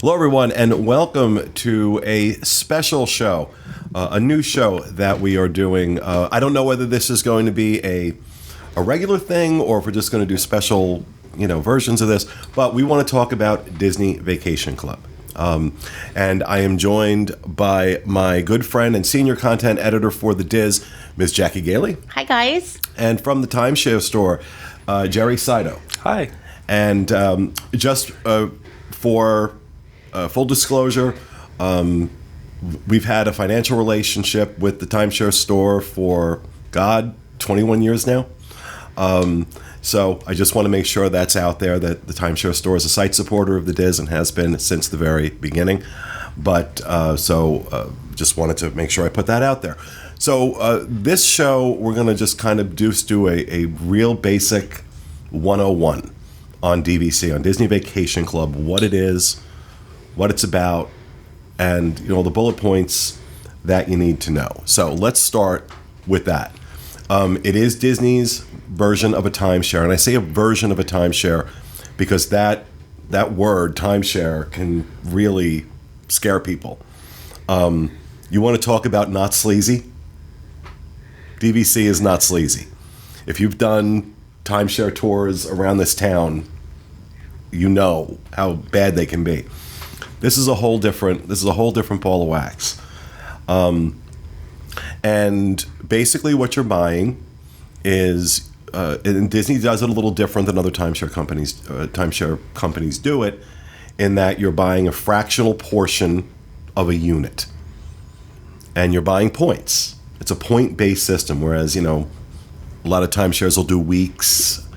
Hello, everyone, and welcome to a special show, a new show that we are doing. I don't know whether this is going to be a regular thing or if we're just going to do special, versions of this, but we want to talk about Disney Vacation Club. And I am joined by my good friend and senior content editor for the DIS, Ms. Jackie Gailey. Hi, guys. And from the timeshare store, Jerry Saito. Hi. And just for full disclosure, we've had a financial relationship with the timeshare store for, 21 years now. So I just want to make sure that's out there, that the timeshare store is a site supporter of the DIS and has been since the very beginning. But just wanted to make sure I put that out there. So this show, we're going to just kind of do a real basic 101 on DVC, on Disney Vacation Club, what it is, what it's about, and the bullet points that you need to know. So let's start with that. It is Disney's version of a timeshare, and I say a version of a timeshare because that word, timeshare, can really scare people. You want to talk about not sleazy? DVC is not sleazy. If you've done timeshare tours around this town, you know how bad they can be. This is a whole different ball of wax. And basically what you're buying is, and Disney does it a little different than other timeshare companies do it, in that you're buying a fractional portion of a unit. And you're buying points. It's a point-based system, whereas, a lot of timeshares will do weeks.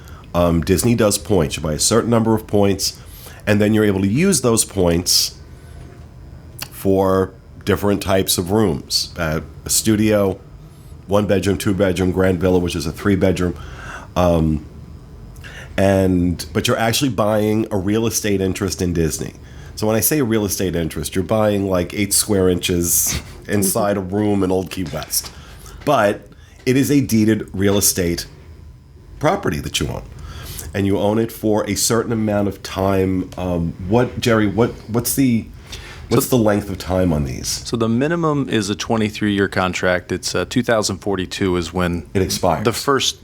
Disney does points. You buy a certain number of points, and then you're able to use those points for different types of rooms. A studio, 1-bedroom, 2-bedroom, Grand Villa, which is a 3-bedroom. But you're actually buying a real estate interest in Disney. So when I say a real estate interest, you're buying like 8 square inches inside a room in Old Key West. But it is a deeded real estate property that you own. And you own it for a certain amount of time. What's the length of time on these? So the minimum is a 23-year contract. It's 2042 is when it expires. The first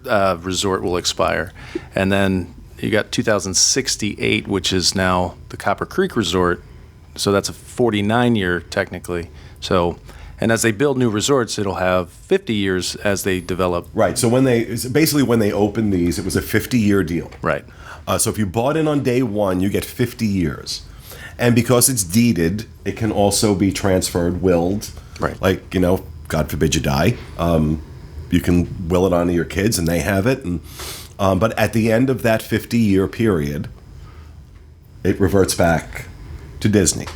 resort will expire. And then you got 2068, which is now the Copper Creek Resort. So that's a 49-year technically. So, and as they build new resorts, it'll have 50 years as they develop. Right. So when they opened these, it was a 50-year deal. Right. So if you bought in on day one, you get 50 years. And because it's deeded, it can also be transferred, willed. Right. Like, God forbid you die. You can will it onto your kids and they have it. And but at the end of that 50-year period, it reverts back to Disney.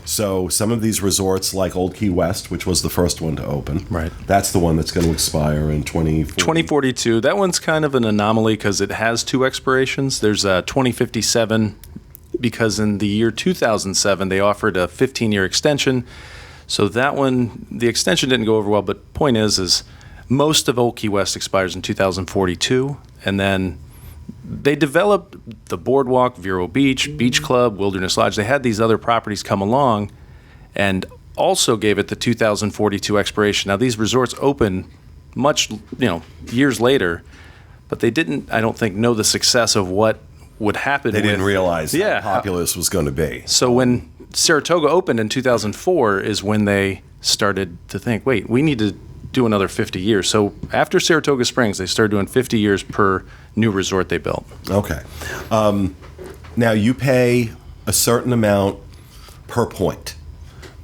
So some of these resorts, like Old Key West, which was the first one to open, right, that's the one that's going to expire in 2042. That one's kind of an anomaly because it has 2 expirations. There's 2057 because in the year 2007 they offered a 15-year extension. So that one, the extension didn't go over well. But point is most of Old Key West expires in 2042, and then they developed the Boardwalk, Vero Beach, Beach Club, Wilderness Lodge. They had these other properties come along and also gave it the 2042 expiration. Now, these resorts open much, years later, but they didn't, I don't think, know the success of what would happen. They didn't realize how popular this was going to be. So when Saratoga opened in 2004 is when they started to think, wait, we need to do another 50 years. So after Saratoga Springs, they started doing 50 years per new resort they built. Okay. Now you pay a certain amount per point.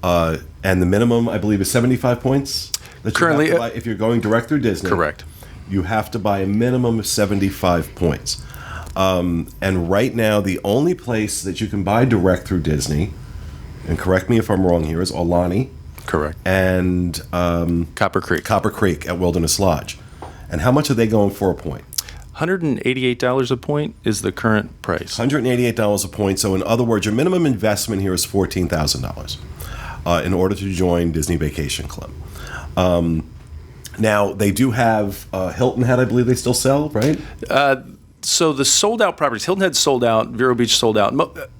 And the minimum, I believe, is 75 points? That currently, you have to buy, if you're going direct through Disney. Correct. You have to buy a minimum of 75 points. And right now, the only place that you can buy direct through Disney, and correct me if I'm wrong here, is Aulani. Correct. And Copper Creek at Wilderness Lodge. And how much are they going for a point? $188 a point is the current price. $188 a point. So in other words, your minimum investment here is $14,000 in order to join Disney Vacation Club. Now, they do have Hilton Head, I believe they still sell, right? So the sold out properties, Hilton Head sold out, Vero Beach sold out.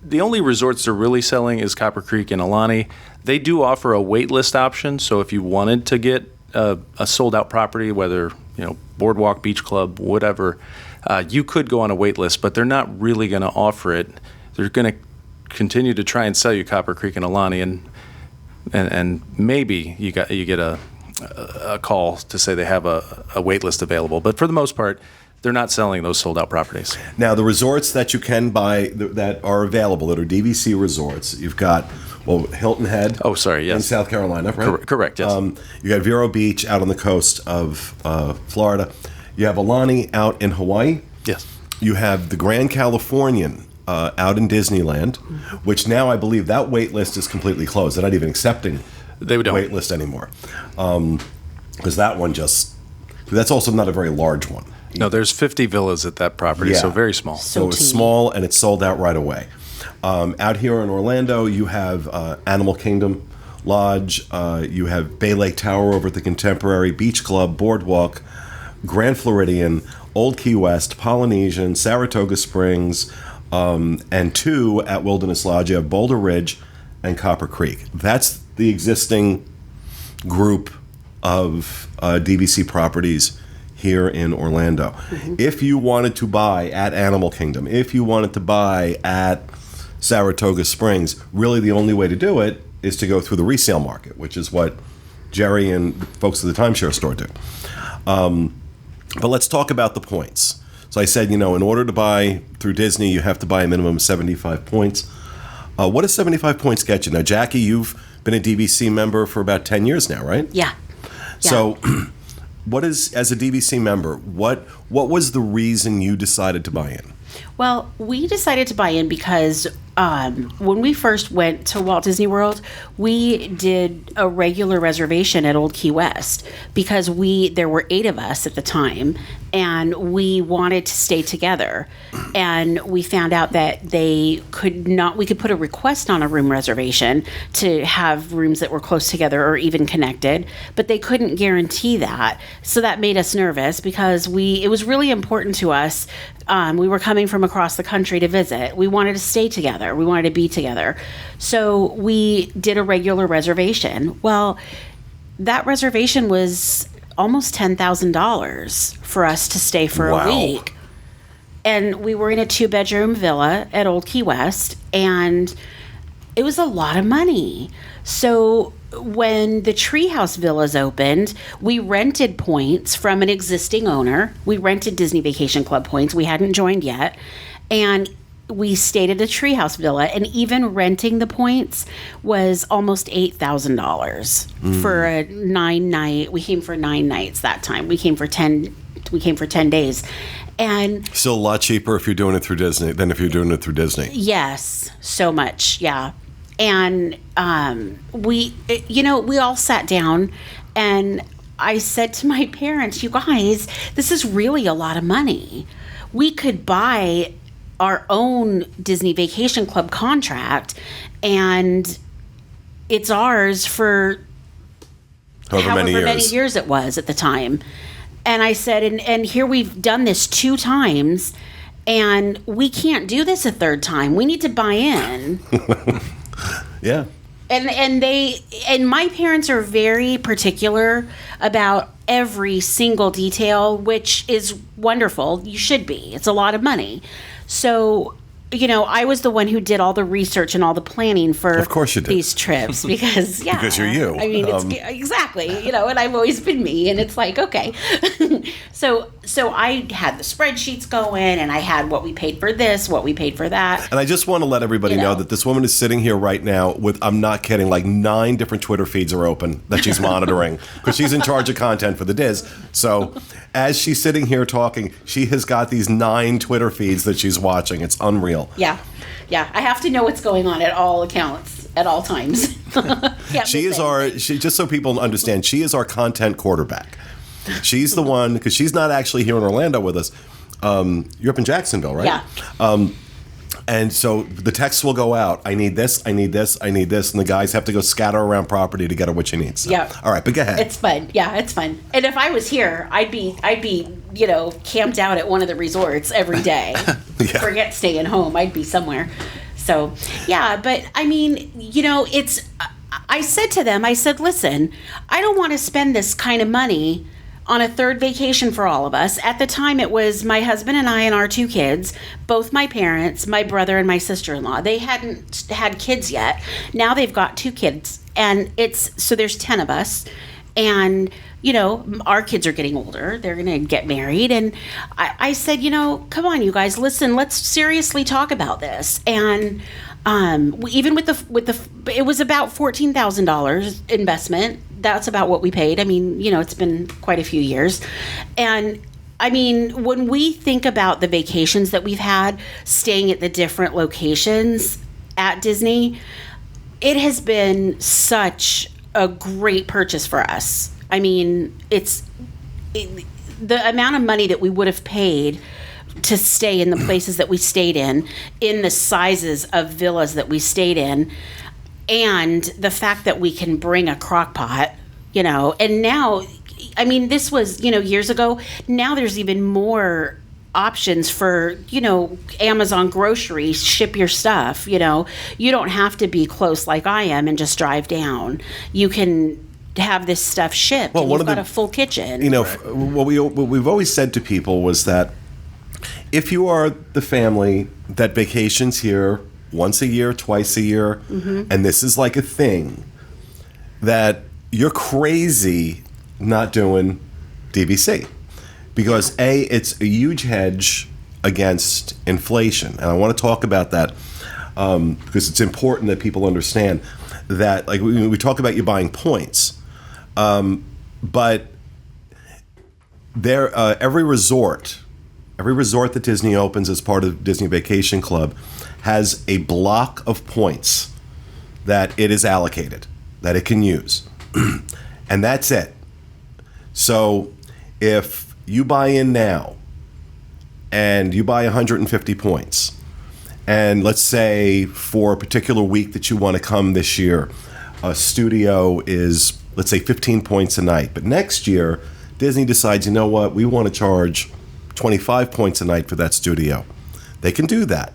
The only resorts they're really selling is Copper Creek and Alani. They do offer a wait list option. So if you wanted to get a sold out property, whether Boardwalk, Beach Club, whatever, you could go on a wait list, but they're not really going to offer it. They're going to continue to try and sell you Copper Creek and Alani, and maybe you get a call to say they have a wait list available. But for the most part, they're not selling those sold out properties. Now, the resorts that you can buy that are available, that are DVC resorts, you've got, Hilton Head. Oh, sorry, yes. In South Carolina, right? Correct, yes. You got Vero Beach out on the coast of Florida. You have Alani out in Hawaii. Yes. You have the Grand Californian out in Disneyland, which now I believe that wait list is completely closed. They're not even accepting wait list anymore. Because that one that's also not a very large one. No, there's 50 villas at that property, so very small. So it's small, and it's sold out right away. Out here in Orlando, you have Animal Kingdom Lodge. You have Bay Lake Tower over at the Contemporary, Beach Club, Boardwalk, Grand Floridian, Old Key West, Polynesian, Saratoga Springs, and 2 at Wilderness Lodge. You have Boulder Ridge and Copper Creek. That's the existing group of DVC properties here in Orlando. Mm-hmm. If you wanted to buy at Animal Kingdom, if you wanted to buy at Saratoga Springs, really the only way to do it is to go through the resale market, which is what Jerry and the folks at the timeshare store do. But let's talk about the points. So I said, in order to buy through Disney, you have to buy a minimum of 75 points. What does 75 points get you? Now, Jackie, you've been a DVC member for about 10 years now, right? Yeah. So as a DVC member, what was the reason you decided to buy in? Well, we decided to buy in because when we first went to Walt Disney World, we did a regular reservation at Old Key West because there were 8 of us at the time, and we wanted to stay together. And we found out that we could put a request on a room reservation to have rooms that were close together or even connected, but they couldn't guarantee that. So that made us nervous because it was really important to us. We were coming from across the country to visit. We wanted to stay together. We wanted to be together. So we did a regular reservation. Well, that reservation was almost $10,000 for us to stay for a week. And we were in a 2-bedroom villa at Old Key West, and it was a lot of money. So when the Treehouse Villas opened, we rented points from an existing owner. We rented Disney Vacation Club points. We hadn't joined yet. And we stayed at a Treehouse Villa, and even renting the points was almost $8,000 for a 9-night. We came for 9 nights that time. We came for 10 days. And still a lot cheaper if you're doing it through Disney than if you're doing it through Disney. Yes, so much, yeah. And we all sat down, and I said to my parents, "You guys, this is really a lot of money. We could buy our own Disney Vacation Club contract, and it's ours for however many years it was at the time." And I said, and here we've done this 2 times, and we can't do this a 3rd time. We need to buy in. Yeah. And my parents are very particular about every single detail, which is wonderful. You should be. It's a lot of money. So, I was the one who did all the research and all the planning for of course you did. These trips because, because you're you. I mean, it's exactly, and I've always been me, and it's like, okay. So I had the spreadsheets going, and I had what we paid for this, what we paid for that. And I just want to let everybody know that this woman is sitting here right now with, I'm not kidding, like 9 different Twitter feeds are open that she's monitoring because she's in charge of content for the DIS. So as she's sitting here talking, she has got these 9 Twitter feeds that she's watching. It's unreal. Yeah. I have to know what's going on at all accounts at all times. Just so people understand, she is our content quarterback. She's the one, because she's not actually here in Orlando with us. You're up in Jacksonville, right? Yeah. And so the texts will go out. I need this, I need this, I need this. And the guys have to go scatter around property to get her what she needs. So. Yeah. All right, but go ahead. It's fun. Yeah, it's fun. And if I was here, I'd be camped out at one of the resorts every day. Yeah. Forget staying home. I'd be somewhere. So, yeah, but I mean, I said to them, listen, I don't want to spend this kind of money on a third vacation for all of us. At the time, it was my husband and I and our 2 kids, both my parents, my brother and my sister-in-law. They hadn't had kids yet. Now they've got 2 kids, and so there's 10 of us. And, our kids are getting older. They're going to get married. And I said, come on, you guys, listen, let's seriously talk about this. And even with it was about $14,000 investment. That's about what we paid. I mean, it's been quite a few years. And I mean, when we think about the vacations that we've had staying at the different locations at Disney, it has been such a great purchase for us. I mean, the amount of money that we would have paid to stay in the places that we stayed in the sizes of villas that we stayed in, and the fact that we can bring a crock pot, and now, I mean, this was, years ago. Now there's even more options for, Amazon groceries, ship your stuff, you don't have to be close like I am and just drive down. You can have this stuff shipped. Well, and you've got a full kitchen. What we've always said to people was that if you are the family that vacations here once a year, twice a year, and this is like a thing, that you're crazy not doing DVC. Because A, it's a huge hedge against inflation. And I want to talk about that because it's important that people understand that, like, we talk about you buying points, but every resort that Disney opens as part of Disney Vacation Club has a block of points that it is allocated, that it can use. And that's it. So if you buy in now and you buy 150 points, and let's say for a particular week that you want to come this year, a studio is, let's say, 15 points a night. But next year, Disney decides, you know what, we want to charge 25 points a night for that studio. They can do that.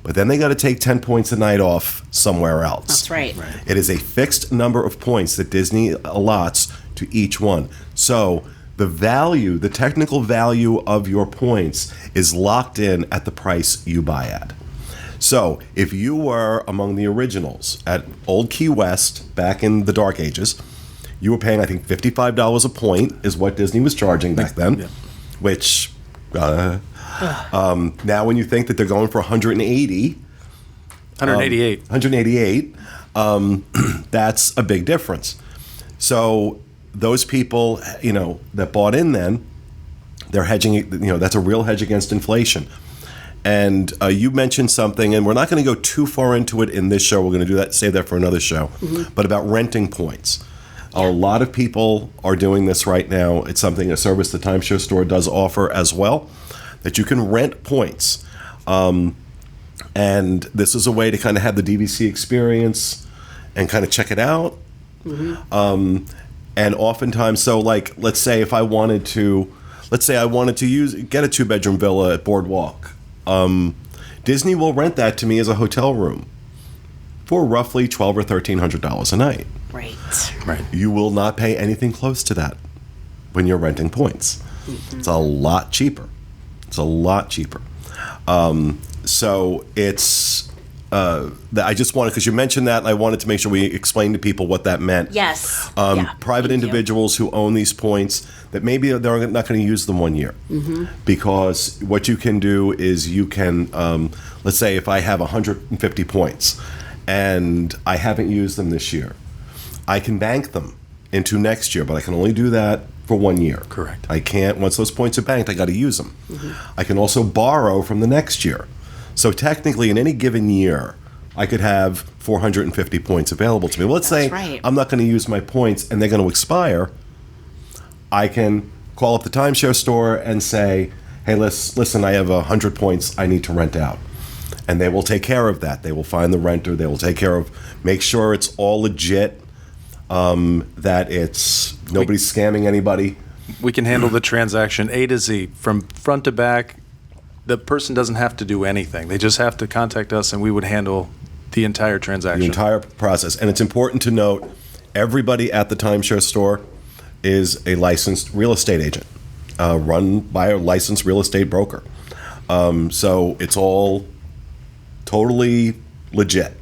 But then they got to take 10 points a night off somewhere else. That's right. It is a fixed number of points that Disney allots to each one. So the technical value of your points is locked in at the price you buy at. So if you were among the originals at Old Key West back in the dark ages, you were paying, I think, $55 a point is what Disney was charging back then, which... now when you think that they're going for 188, that's a big difference. So those people, that bought in then, they're hedging, that's a real hedge against inflation. And you mentioned something, and we're not going to go too far into it in this show. We're going to save that for another show, but about renting points. A lot of people are doing this right now. It's a service the timeshare store does offer as well, that you can rent points. And this is a way to kind of have the DVC experience and kind of check it out. And oftentimes, so like, let's say I wanted to get a 2-bedroom villa at Boardwalk. Disney will rent that to me as a hotel room for roughly $1,200 or $1,300 a night. Right. You will not pay anything close to that when you're renting points. It's a lot cheaper. So it's I just wanted, because you mentioned that, and I wanted to make sure we explained to people what that meant. Yes. Private individuals who own these points, that maybe they're not going to use them one year. Because what you can do is you can, let's say if I have 150 points and I haven't used them this year, I can bank them into next year, but I can only do that for 1 year. Correct. I can't, once those points are banked, I got to use them. I can also borrow from the next year. So technically, in any given year, I could have 450 points available to me. Well, let's say I'm not going to use my points and they're going to expire. I can call up the timeshare store and say, hey, listen, I have 100 points I need to rent out. And they will take care of that. They will find the renter. They will take care of, make sure it's all legit, that nobody's scamming anybody. We can handle the transaction A to Z from front to back. The person doesn't have to do anything. They just have to contact us, and we would handle the entire transaction. The entire process. And it's important to note, everybody at the timeshare store is a licensed real estate agent, run by a licensed real estate broker. So it's all totally legit.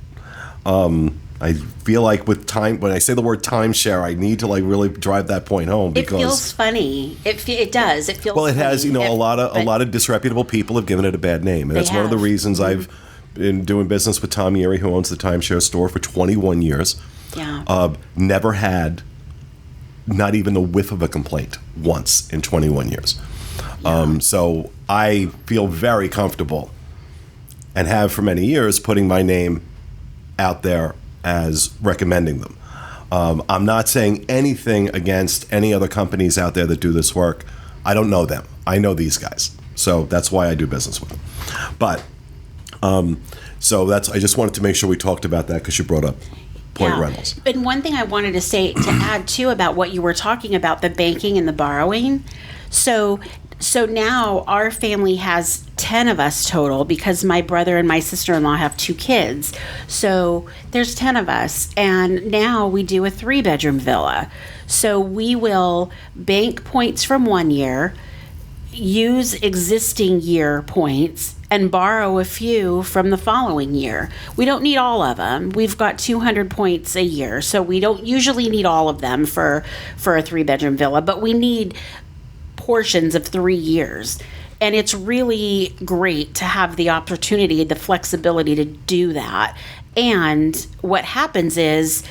I feel like with time, when I say the word timeshare, I need to like really drive that point home because it feels funny. It does. It feels well, it has. funny. A lot of disreputable people have given it a bad name, and that's one of the reasons I've been doing business with Tom Erie, who owns the timeshare store for 21 years. Yeah. Never had not even the whiff of a complaint once in 21 years. Yeah. So I feel very comfortable, and have for many years, putting my name out there as recommending them. I'm not saying anything against any other companies out there that do this work. I don't know them. I know these guys. So that's why I do business with them. But so I just wanted to make sure we talked about that because you brought up point rentals. And one thing I wanted to say to add too about what you were talking about, the banking and the borrowing. So now our family has 10 of us total because my brother and my sister-in-law have 2 kids. So there's 10 of us. And now we do a 3-bedroom villa. So we will bank points from one year, use existing year points, and borrow a few from the following year. We don't need all of them. We've got 200 points a year. So we don't usually need all of them for a 3-bedroom villa, but we need portions of 3 years. And it's really great to have the opportunity, the flexibility to do that. And what happens is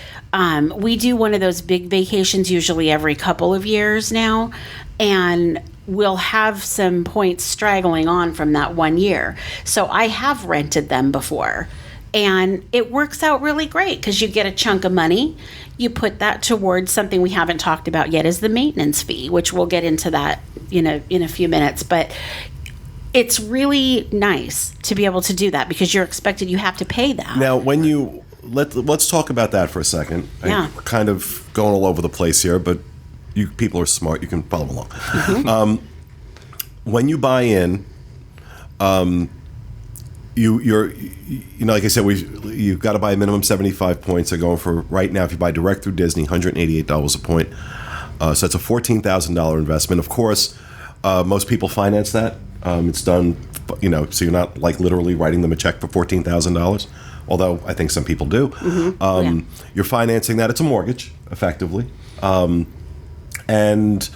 we do one of those big vacations usually every couple of years now, and we'll have some points straggling on from that 1 year. So I have rented them before. And it works out really great because you get a chunk of money. You put that towards something we haven't talked about yet is the maintenance fee, which we'll get into that in a few minutes. But it's really nice to be able to do that because you're expected, you have to pay that. Now, when let's talk about that for a second. Yeah. I'm kind of going all over the place here, but you people are smart. You can follow along. Mm-hmm. When you buy in, you're like I said, you've got to buy a minimum 75 points. They're going for right now. If you buy direct through Disney, $188 a point. So that's a $14,000 investment. Of course, most people finance that. It's done, so you're not like literally writing them a check for $14,000. Although I think some people do. Mm-hmm. You're financing that. It's a mortgage, effectively, and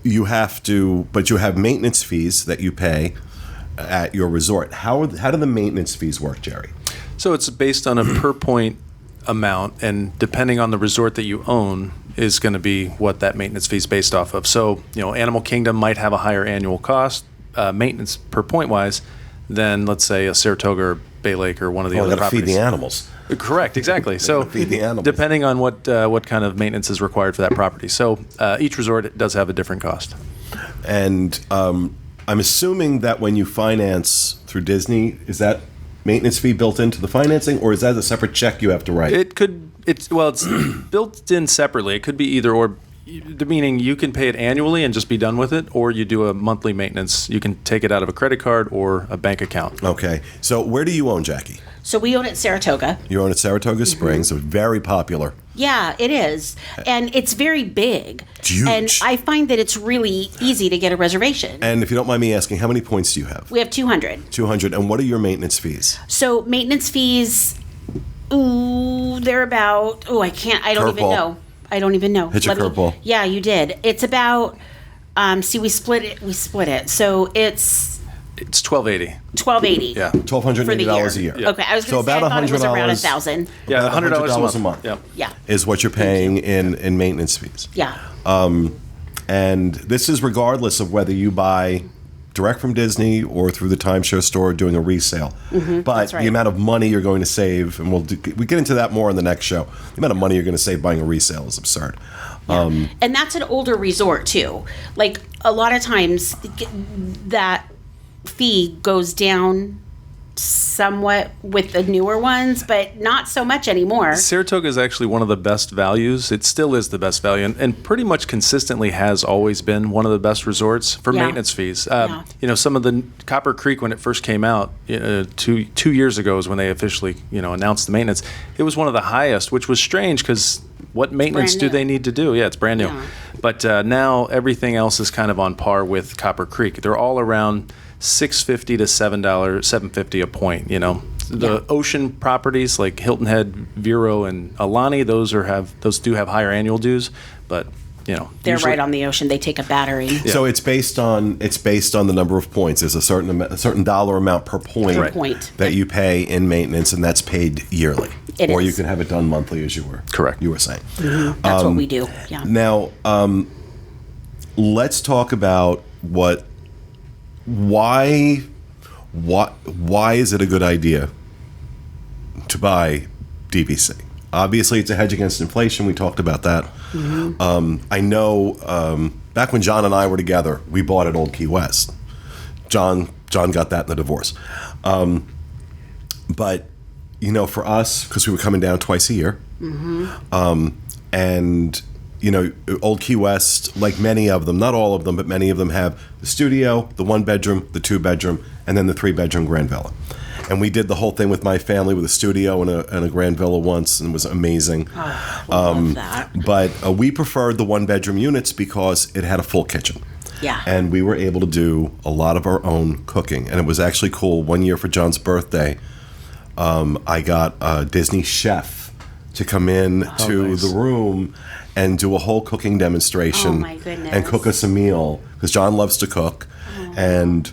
you have maintenance fees that you pay at your resort. How do the maintenance fees work, Jerry? So it's based on a per point amount, and depending on the resort that you own is going to be what that maintenance fee is based off of. So, Animal Kingdom might have a higher annual cost, maintenance per point wise, than let's say a Saratoga or Bay Lake or one of the other properties. Feed the animals. Correct, exactly. So feed the animals. Depending on what kind of maintenance is required for that property. So each resort does have a different cost. And I'm assuming that when you finance through Disney, is that maintenance fee built into the financing, or is that a separate check you have to write? It's built in separately. It could be either or, meaning you can pay it annually and just be done with it, or you do a monthly maintenance. You can take it out of a credit card or a bank account. Okay. So where do you own, Jackie? So we own at Saratoga. You own at Saratoga Springs. Mm-hmm. It's very popular. Yeah, it is. And it's very big. It's huge. And I find that it's really easy to get a reservation. And if you don't mind me asking, how many points do you have? We have 200. 200. And what are your maintenance fees? So maintenance fees, they're about, I don't even know. Hit your curveball. Yeah, you did. It's about, we split it. So it's $1,280. $1,280. Yeah. $1,280 a year. Yeah. Okay, I was going to say, I thought it was around $1,000. Yeah, $100 a month. Yeah. Is what you're paying in maintenance fees. Yeah. And this is regardless of whether you buy direct from Disney or through the timeshare store doing a resale. Mm-hmm, but that's right. The amount of money you're going to save, and we get into that more in the next show, the amount of money you're going to save buying a resale is absurd. Yeah. And that's an older resort, too. Like, a lot of times, that fee goes down somewhat with the newer ones, but not so much anymore. Saratoga is actually one of the best values. It still is the best value, and pretty much consistently has always been one of the best resorts for maintenance fees. Some of the Copper Creek, when it first came out, 2 years ago is when they officially announced the maintenance. It was one of the highest, which was strange because what maintenance do they need to do? Yeah, it's brand new. Yeah. But now everything else is kind of on par with Copper Creek. They're all around $6.50 to $7.50 a point. The ocean properties like Hilton Head, Vero, and Alani, those do have higher annual dues, but they're usually right on the ocean. They take a battery. Yeah. So it's based on the number of points. There's a certain dollar amount per point that you pay in maintenance, and that's paid yearly. Or you can have it done monthly, as you were saying. Mm-hmm. That's what we do. Yeah. Now, let's talk about why is it a good idea to buy DVC? Obviously, it's a hedge against inflation. We talked about that. Mm-hmm. I know back when John and I were together, we bought at Old Key West. John got that in the divorce. But, for us, because we were coming down twice a year, and Old Key West, like many of them, not all of them, but many of them have the studio, the 1-bedroom, the 2-bedroom, and then the 3-bedroom grand villa. And we did the whole thing with my family with a studio and a grand villa once, and it was amazing. Love that. But we preferred the 1-bedroom units because it had a full kitchen. Yeah. And we were able to do a lot of our own cooking. And it was actually cool. One year for John's birthday, I got a Disney chef to come in to the room and do a whole cooking demonstration. Oh, my goodness. And cook us a meal, because John loves to cook. Oh. And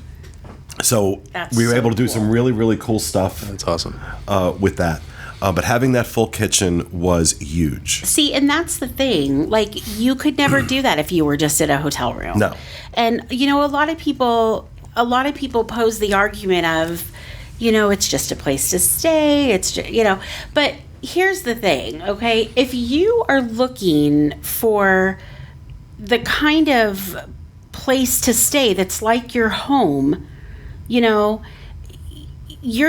so we were able to do some really, really cool stuff. That's awesome. With that. But having that full kitchen was huge. See, and that's the thing. Like, you could never do that if you were just in a hotel room. No. And, a lot of people pose the argument of, it's just a place to stay. It's just, but here's the thing, okay? If you are looking for the kind of place to stay that's like your home, you're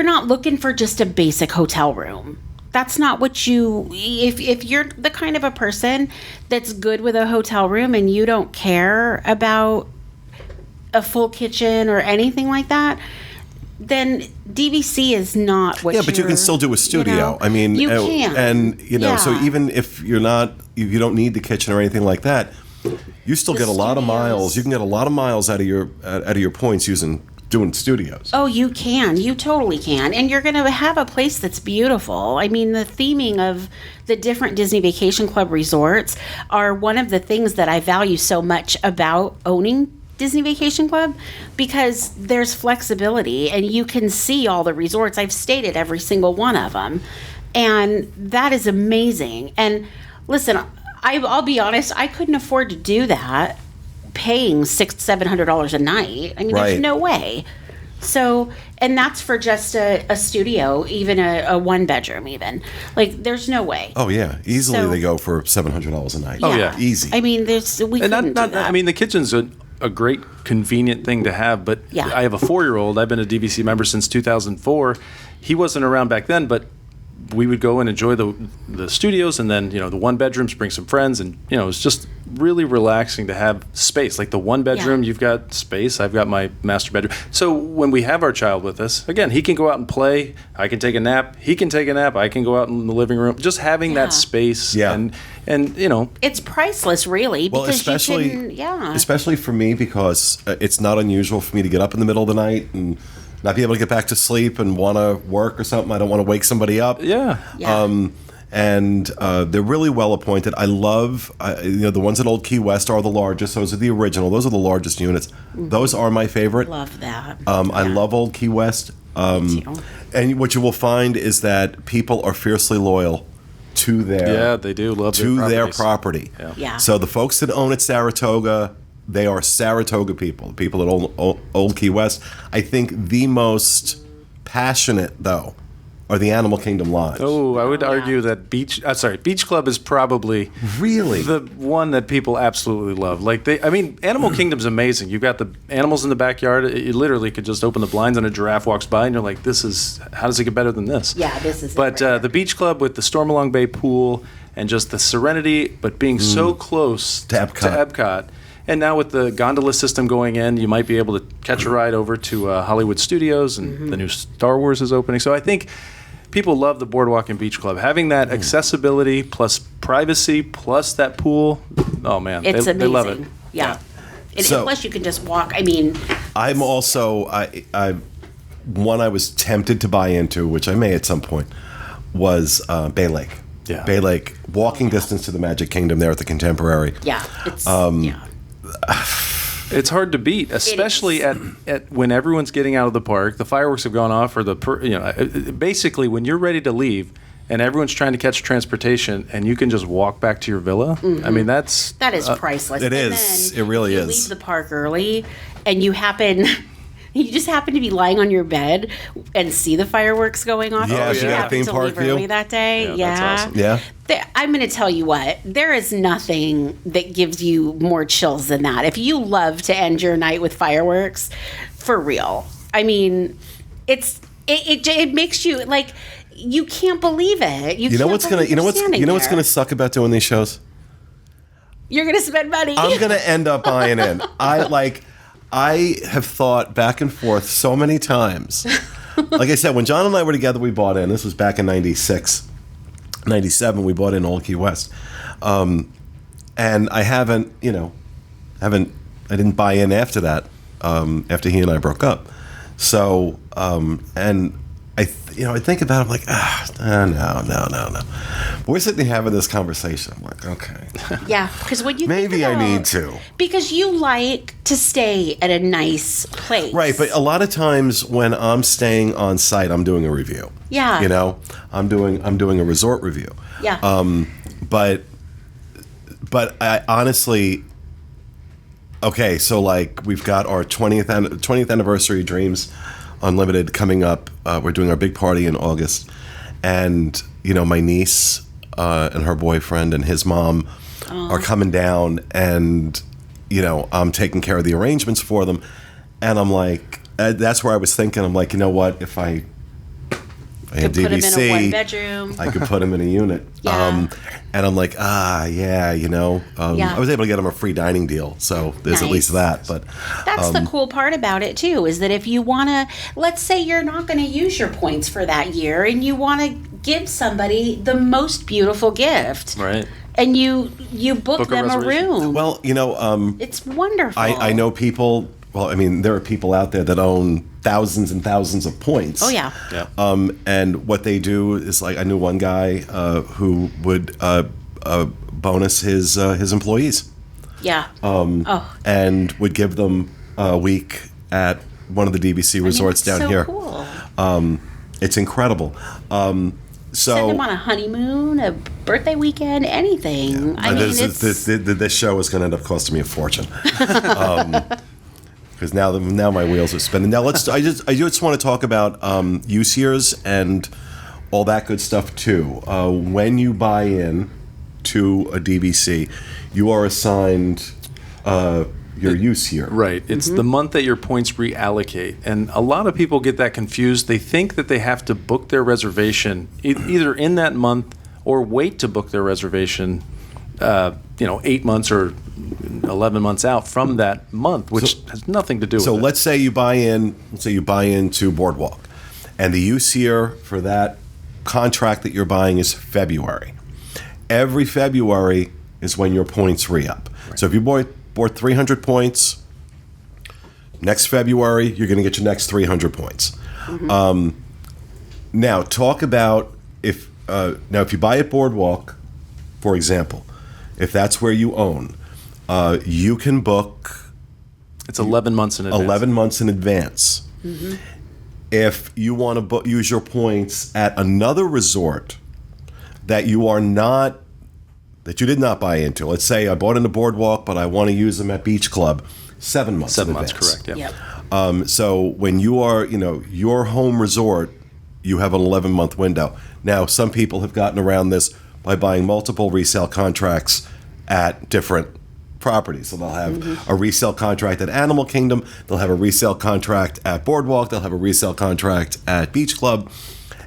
not looking for just a basic hotel room. That's not what if you're the kind of a person that's good with a hotel room and you don't care about a full kitchen or anything like that, then DVC is not what. Yeah, but you can still do a studio. I mean, you can, and so even if you don't need the kitchen or anything like that, you still get a lot of miles. You can get a lot of miles out of your points doing studios. Oh, you can. You totally can. And you're going to have a place that's beautiful. I mean, the theming of the different Disney Vacation Club resorts are one of the things that I value so much about owning Disney Vacation Club, because there's flexibility and you can see all the resorts. I've stayed at every single one of them. And that is amazing. And listen, I'll be honest, I couldn't afford to do that paying $600-700 a night. I mean, there's no way. So, and that's for just a studio, even a 1-bedroom, even. Like, there's no way. Oh yeah, easily they go for $700 a night. Oh yeah, easy. I mean, we couldn't do that. I mean, the kitchen's a great, convenient thing to have. But I have a 4-year-old. I've been a DVC member since 2004. He wasn't around back then, but we would go and enjoy the studios, and then the 1-bedrooms, bring some friends, and it's just really relaxing to have space. Like the 1-bedroom, you've got space. I've got my master bedroom. So when we have our child with us, again, he can go out and play. I can take a nap. He can take a nap. I can go out in the living room. Just having that space, and it's priceless, really. Well, because especially for me, because it's not unusual for me to get up in the middle of the night and not be able to get back to sleep and want to work or something. I don't want to wake somebody up. And they're really well appointed. I love, the ones at Old Key West are the largest. Those are the original. Those are the largest units. Mm-hmm. Those are my favorite. Love that. I love Old Key West. And what you will find is that people are fiercely loyal to their they do love their property. Yeah. So the folks that own at Saratoga, they are Saratoga people. People at Old Key West. I think the most passionate, though, are the Animal Kingdom Lodge. Oh, I would argue that Beach Club is probably Really? the one that people absolutely love. Like Animal Kingdom's amazing. You've got the animals in the backyard. You literally could just open the blinds and a giraffe walks by, and you're like, how does it get better than this? Yeah, this is. But the Beach Club with the Stormalong Bay pool and just the serenity, but being so close To Epcot. And now with the gondola system going in, you might be able to catch a ride over to Hollywood Studios, and the new Star Wars is opening. So I think people love the Boardwalk and Beach Club. Having that accessibility plus privacy plus that pool, oh man, It's they amazing. love it. Yeah. And So- plus, you can just walk. I mean, I'm also one I was tempted to buy into, which I may at some point, was Bay Lake. Yeah. Bay Lake, walking distance to the Magic Kingdom there at the Contemporary. yeah, it's It's hard to beat, especially at when everyone's getting out of the park. The fireworks have gone off, or basically when you're ready to leave, and everyone's trying to catch transportation, and you can just walk back to your villa. I mean, that is priceless. It And is. then It really you is. Leave the park early, and you just happen to be lying on your bed and see the fireworks going off. Yeah, because you you got a happen theme to park leave view? early that day. Yeah, that's awesome. Yeah. I'm going to tell you what. There is nothing that gives you more chills than that. If you love to end your night with fireworks, for real. I mean, it makes you like you can't believe it. You know what's gonna suck about doing these shows? You're gonna spend money. I'm gonna end up buying in. I have thought back and forth so many times. Like I said, when John and I were together, we bought in. This was back in 96, 97. We bought in Old Key West, and I I didn't buy in after that. After he and I broke up, so and I think about it, I'm like, no. We're sitting here having this conversation. I'm like, okay. Yeah, because when you Maybe I need to. Because you like to stay at a nice place. Right, but a lot of times when I'm staying on site, I'm doing a review. Yeah. I'm doing a resort review. Yeah. But I honestly, okay, so like we've got our 20th anniversary Dreams Unlimited coming up. We're doing our big party in August, and my niece and her boyfriend and his mom are coming down, and I'm taking care of the arrangements for them, and I'm like, that's where I was thinking. I'm like, you know what? If I had Put him in DVC, a one-bedroom. I could put him in a unit. Yeah. And I'm like, yeah. I was able to get him a free dining deal, so there's at least that. But that's the cool part about it too, is that if you want to, let's say you're not going to use your points for that year, and you want to give somebody the most beautiful gift, Right. And you book them a reservation. room. well, It's wonderful. I know people. Well, I mean, there are people out there that own thousands and thousands of points. Oh yeah. Yeah. And what they do is, like, I knew one guy who would bonus his employees. Yeah. And would give them a week at one of the DVC resorts that's down so here. Cool. It's incredible. Send them on a honeymoon, a birthday weekend, anything. I mean, this show is going to end up costing me a fortune. Because now my wheels are spinning. Now I just want to talk about use years and all that good stuff too. When you buy in to a DVC, you are assigned your use year. Right. It's the month that your points reallocate. And a lot of people get that confused. They think that they have to book their reservation either in that month or wait to book their reservation 8 months or 11 months out from that month, which has nothing to do with it. So let's say you buy into Boardwalk, and the use year for that contract that you're buying is February. Every February is when your points re-up. Right. So if you bought 300 points, next February you're going to get your next 300 points. Now talk about if you buy at Boardwalk, for example, if that's where you own, you can book. It's 11 months in advance. 11 months in advance. If you want to use your points at another resort that you did not buy into. Let's say I bought into Boardwalk, but I want to use them at Beach Club. 7 months. 7 in months, advance. correct. Yeah. Yep. So when you are, your home resort you have an 11-month window. Now, some people have gotten around this by buying multiple resale contracts at different properties. So they'll have a resale contract at Animal Kingdom, they'll have a resale contract at Boardwalk, they'll have a resale contract at Beach Club,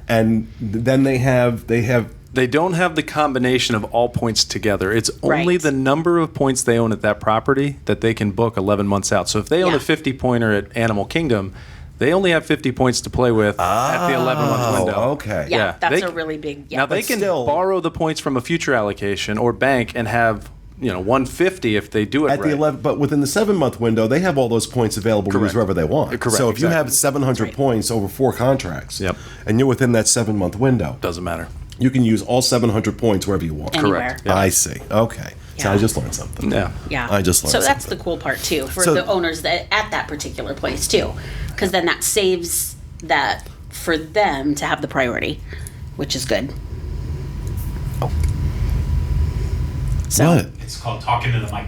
and then they don't have the combination of all points together. It's only the number of points they own at that property that they can book 11 months out. So if they own a 50-pointer at Animal Kingdom, they only have 50 points to play with at the 11-month window. Okay. Yeah, that's a really big. Yeah. Now they can borrow the points from a future allocation or bank and have 150 if they do it at right. the 11, but within the 7-month window, they have all those points available to use wherever they want. Correct. So if you have 700 points over 4 contracts, and you're within that 7-month window, doesn't matter. You can use all 700 points wherever you want. Anywhere. Correct. I see. Okay. So I just learned something. Yeah. I just learned So something. that's the cool part too for the owners that at that particular place too, because then that saves that for them to have the priority, which is good. So, what? It's called talking to the mic.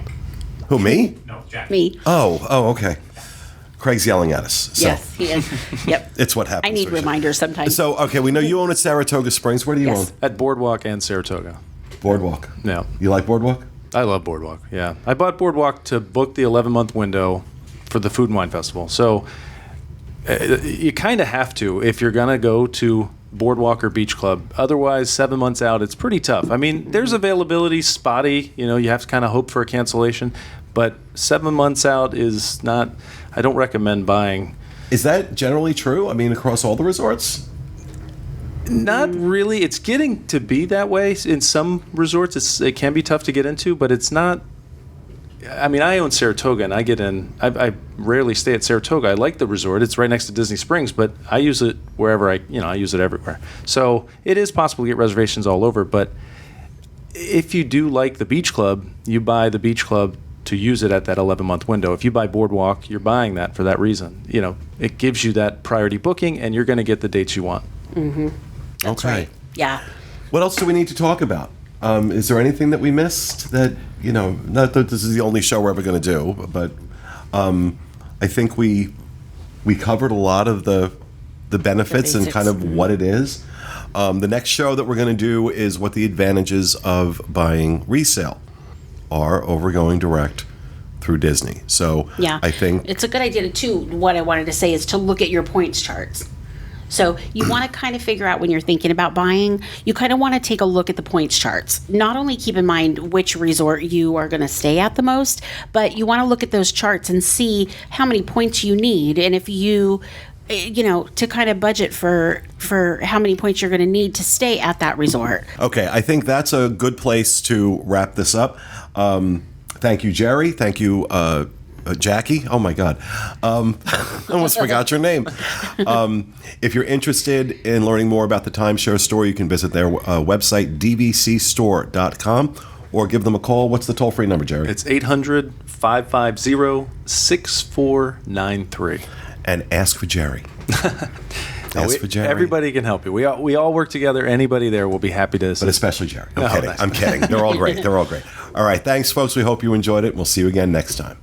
Who, me? No, Jack. Me. Oh, okay. Craig's yelling at us. So Yes, he is. Yep. it's what happens. I need reminders sometimes. So, okay, we know you own at Saratoga Springs. Where do you Yes. own? At Boardwalk and Saratoga. Boardwalk. Yeah. You like Boardwalk? I love Boardwalk, yeah. I bought Boardwalk to book the 11-month window for the Food and Wine Festival. So you kind of have to if you're going to go to Boardwalk or Beach Club. Otherwise, 7 months out, it's pretty tough. I mean, there's availability, spotty. You have to kind of hope for a cancellation. But 7 months out is not, I don't recommend buying. Is that generally true? I mean, across all the resorts? Not really. It's getting to be that way. In some resorts, it can be tough to get into, but it's not. I mean, I own Saratoga, and I get in. I rarely stay at Saratoga. I like the resort; it's right next to Disney Springs, but I use it wherever I use it everywhere. So it is possible to get reservations all over. But if you do like the Beach Club, you buy the Beach Club to use it at that 11-month window. If you buy Boardwalk, you're buying that for that reason. It gives you that priority booking, and you're going to get the dates you want. Mm-hmm. That's right. Yeah. What else do we need to talk about? Is there anything that we missed that, not that this is the only show we're ever going to do, but I think we covered a lot of the benefits and kind of what it is. The next show that we're going to do is what the advantages of buying resale are over going direct through Disney. So yeah, I think it's a good idea too. What I wanted to say is to look at your points charts. So you want to kind of figure out when you're thinking about buying, you kind of want to take a look at the points charts. Not only keep in mind which resort you are going to stay at the most, but you want to look at those charts and see how many points you need. And if you to kind of budget for how many points you're going to need to stay at that resort. Okay, I think that's a good place to wrap this up. Thank you, Jerry. Thank you, Jackie. Oh my God, I almost forgot your name. If you're interested in learning more about the timeshare store, you can visit their website, dvcstore.com, or give them a call. What's the toll-free number, Jerry? It's 800-550-6493. And ask for Jerry. Ask for Jerry. Everybody can help you. We all work together. Anybody there will be happy to assist. But especially Jerry. I'm kidding. They're all great. All right. Thanks, folks. We hope you enjoyed it. We'll see you again next time.